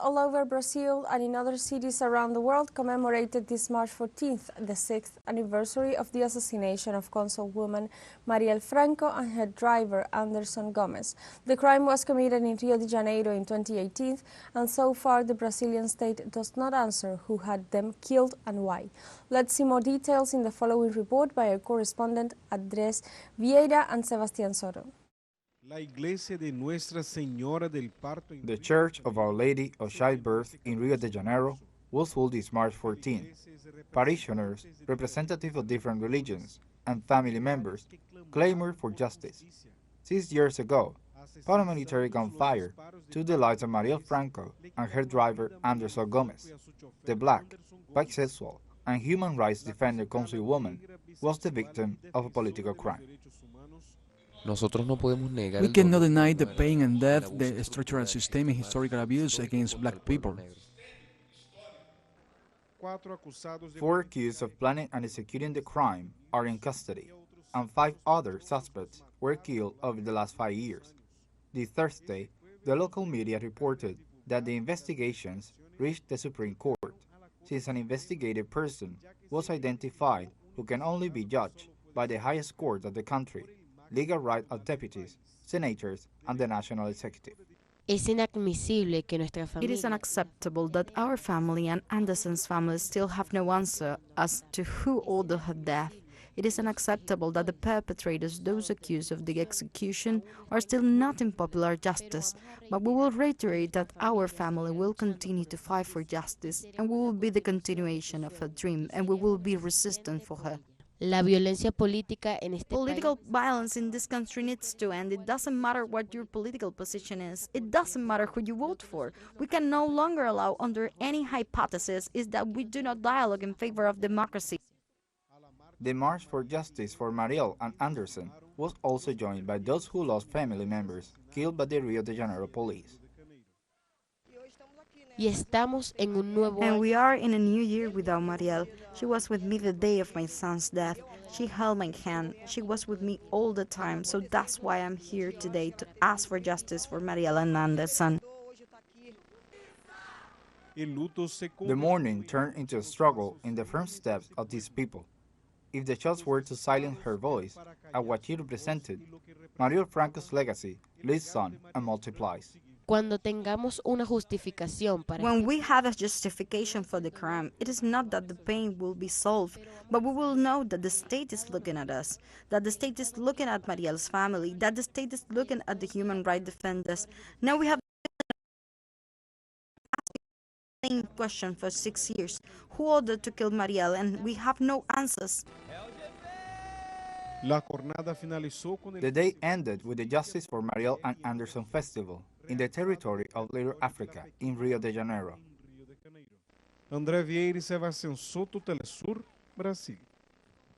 all over Brazil and in other cities around the world commemorated this March 14th, the 6th anniversary of the assassination of Councilwoman Marielle Franco and her driver Anderson Gomes. The crime was committed in Rio de Janeiro in 2018, and so far the Brazilian state does not answer who had them killed and why. Let's see more details in the following report by our correspondent Andrés Vieira and Sebastián Soto. The Church of Our Lady of Childbirth in Rio de Janeiro was full this March 14. Parishioners, representatives of different religions, and family members clamored for justice. 6 years ago, paramilitary gunfire took the lives of Marielle Franco and her driver Anderson Gomes. The black, bisexual, and human rights defender Councilwoman was the victim of a political crime. We cannot deny the pain and death, the structural systemic historical abuse against black people. 4 accused of planning and executing the crime are in custody, and 5 other suspects were killed over the last 5 years. This Thursday, the local media reported that the investigations reached the Supreme Court, since an investigated person was identified who can only be judged by the highest court of the country, legal right of deputies, senators, and the national executive. It is unacceptable that our family and Anderson's family still have no answer as to who ordered her death. It is unacceptable that the perpetrators, those accused of the execution, are still not in popular justice, but we will reiterate that our family will continue to fight for justice, and we will be the continuation of her dream, and we will be resistant for her. Political violence in this country needs to end. It doesn't matter what your political position is. It doesn't matter who you vote for. We can no longer allow under any hypothesis is that we do not dialogue in favor of democracy. The March for Justice for Marielle and Anderson was also joined by those who lost family members killed by the Rio de Janeiro police. And we are in a new year without Marielle. She was with me the day of my son's death. She held my hand. She was with me all the time, so that's why I'm here today to ask for justice for Marielle and Anderson. The mourning turned into a struggle in the firm steps of these people. If the shots were to silence her voice and what she represented, Marielle Franco's legacy lives on and multiplies. When we have a justification for the crime, it is not that the pain will be solved, but we will know that the state is looking at us, that the state is looking at Marielle's family, that the state is looking at the human rights defenders. Now we have the same question for 6 years. Who ordered to kill Marielle? And we have no answers. The day ended with the Justice for Marielle and Anderson Festival in the territory of Little Africa in Rio de Janeiro. André Vieira e Sebastián Soto, teleSUR, Brasil.